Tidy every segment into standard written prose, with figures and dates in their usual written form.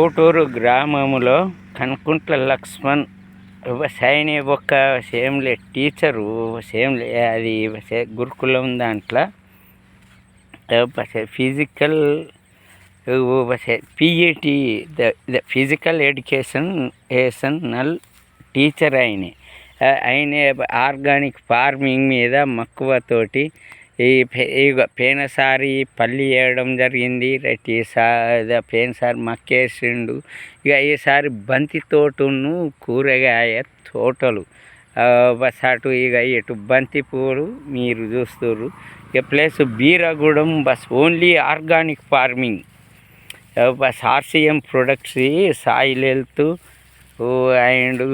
ఊటూరు గ్రామములో కనుకుంట్ల లక్ష్మణ్ వ్యవసాయని ఒక సేమ్లే టీచరు సేమ్లే అది గురుకులం దాంట్లో physical PET physical educational teacher ఆయన ఆర్గానిక్ ఫార్మింగ్ మీద మక్కువతోటి పోయినసారి పల్లి వేయడం జరిగింది. పోయినసారి మక్కేసిండు. ఇక ఈసారి బంతి తోటను కూరగాయ తోటలు అటు ఇక ఇటు బంతి పూలు మీరు చూస్తుర్రు. ఇక plus Beeragudem only organic farming RCM products soil health and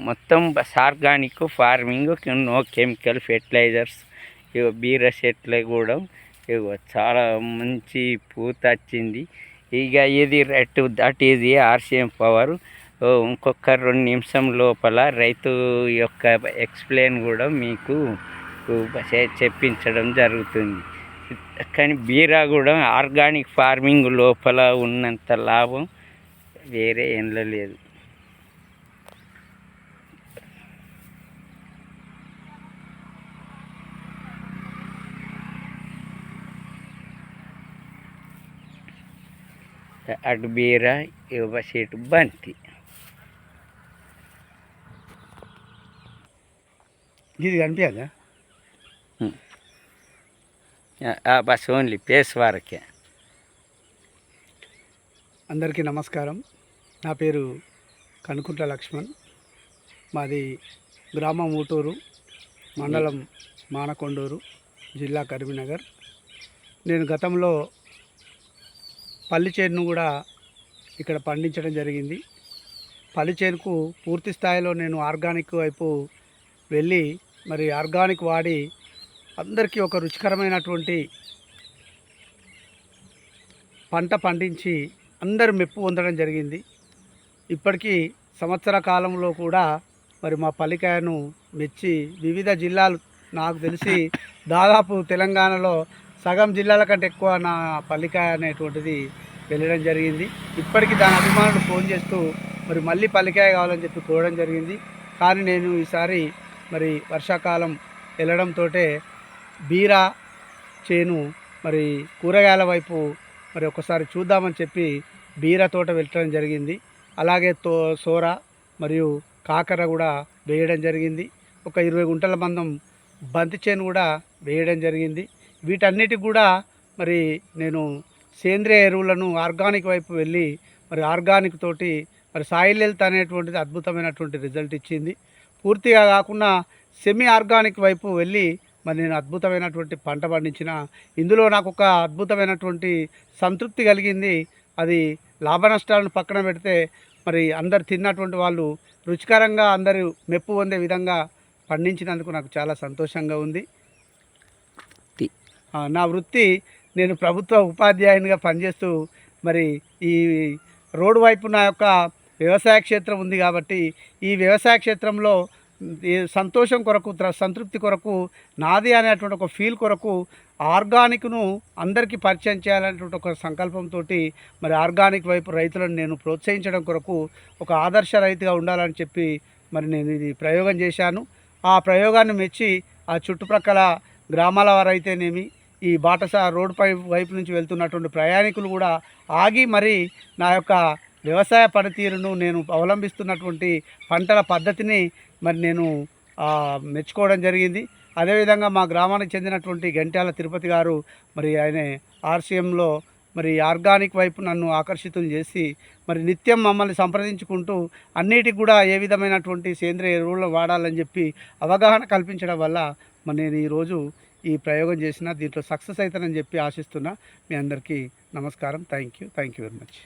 మొత్తం organic farming, no chemical fertilizers. ఇక బీర చెట్లు కూడా చాలా మంచి పూత వచ్చింది. ఇక ఇది దట్ ఈజ్ ఆర్సిఎం పవర్. ఇంకొక 2 నిమిషం లోపల రైతు యొక్క ఎక్స్ప్లెయిన్ కూడా మీకు చెప్పించడం జరుగుతుంది. కానీ బీరా కూడా ఆర్గానిక్ ఫార్మింగ్ లోపల ఉన్నంత లాభం వేరే ఏంలో లేదు. అటు బీర ఇటు బంతి. ఇది కనిపించదా బస్ ఓన్లీ పేస్ వరకే. అందరికీ నమస్కారం. నా పేరు కనుకుంట్ల లక్ష్మణ్. మాది గ్రామం ఊటూరు, మండలం మానకొండూరు, జిల్లా కరీంనగర్. నేను గతంలో పల్లి చేనును కూడా ఇక్కడ పండించడం జరిగింది. పల్లి చేనుకు పూర్తి స్థాయిలో నేను ఆర్గానిక్ వైపు వెళ్ళి మరి ఆర్గానిక్ వాడి అందరికీ ఒక రుచికరమైనటువంటి పంట పండించి అందరు మెప్పు పొందడం జరిగింది. ఇప్పటికీ సంవత్సర కాలంలో కూడా మరి మా పల్లికాయను మెచ్చి వివిధ జిల్లాలు, నాకు తెలిసి దాదాపు తెలంగాణలో సగం జిల్లాల కంటే ఎక్కువ నా పల్లికాయ అనేటువంటిది వెళ్ళడం జరిగింది. ఇప్పటికీ దాని అభిమానులు ఫోన్ చేస్తూ మరి మళ్ళీ పల్లికాయ కావాలని చెప్పి కోరడం జరిగింది. కానీ నేను ఈసారి మరి వర్షాకాలం వెళ్ళడంతో బీరా చేను మరి కూరగాయల వైపు మరి ఒకసారి చూద్దామని చెప్పి బీరా తోట వెళ్ళడం జరిగింది. అలాగే సోర మరియు కాకర కూడా వేయడం జరిగింది. ఒక 20 గుంటల మందం బంతి చేను కూడా వేయడం జరిగింది. వీటన్నిటికి కూడా మరి నేను సేంద్రియ ఎరువులను ఆర్గానిక్ వైపు వెళ్ళి మరి ఆర్గానిక్ తోటి మరి సాయిల్ హెల్త్ అనేటువంటిది అద్భుతమైనటువంటి రిజల్ట్ ఇచ్చింది. పూర్తిగా కాకుండా సెమీ ఆర్గానిక్ వైపు వెళ్ళి మరి నేను అద్భుతమైనటువంటి పంట పండించిన. ఇందులో నాకు ఒక అద్భుతమైనటువంటి సంతృప్తి కలిగింది. అది లాభ నష్టాలను పక్కన పెడితే మరి అందరు తిన్నటువంటి వాళ్ళు రుచికరంగా అందరూ మెప్పు పొందే విధంగా పండించినందుకు నాకు చాలా సంతోషంగా ఉంది. నా వృత్తి, నేను ప్రభుత్వ ఉపాధ్యాయునిగా పనిచేస్తూ మరి ఈ రోడ్డు వైపు నా యొక్క వ్యవసాయ క్షేత్రం ఉంది కాబట్టి ఈ వ్యవసాయ క్షేత్రంలో సంతోషం కొరకు, సంతృప్తి కొరకు, నాది అనేటువంటి ఒక ఫీల్ కొరకు ఆర్గానిక్ను అందరికీ పరిచయం చేయాలనేటువంటి ఒక సంకల్పంతో మరి ఆర్గానిక్ వైపు రైతులను నేను ప్రోత్సహించడం కొరకు ఒక ఆదర్శ రైతుగా ఉండాలని చెప్పి మరి నేను ఇది ప్రయోగం చేశాను. ఆ ప్రయోగాన్ని మెచ్చి ఆ చుట్టుప్రక్కల గ్రామాల వారైతేనేమి, ఈ బాటసా రోడ్డుపై వైపు నుంచి వెళ్తున్నటువంటి ప్రయాణికులు కూడా ఆగి మరి నా యొక్క వ్యవసాయ పనితీరును, నేను అవలంబిస్తున్నటువంటి పంటల పద్ధతిని మరి నేను మెచ్చుకోవడం జరిగింది. అదేవిధంగా మా గ్రామానికి చెందినటువంటి గంట్యాల తిరుపతి గారు మరి ఆయన ఆర్సిఎంలో మరి ఆర్గానిక్ వైపు నన్ను ఆకర్షితులు చేసి మరి నిత్యం మమ్మల్ని సంప్రదించుకుంటూ అన్నిటికి కూడా ఏ విధమైనటువంటి సేంద్రియ ఎరువులను వాడాలని చెప్పి అవగాహన కల్పించడం వల్ల మరి నేను ఈరోజు ఈ ప్రయోగం చేసిన దీంట్లో సక్సెస్ అవుతానని చెప్పి ఆశిస్తున్నా. మీ అందరికీ నమస్కారం. Thank you very much.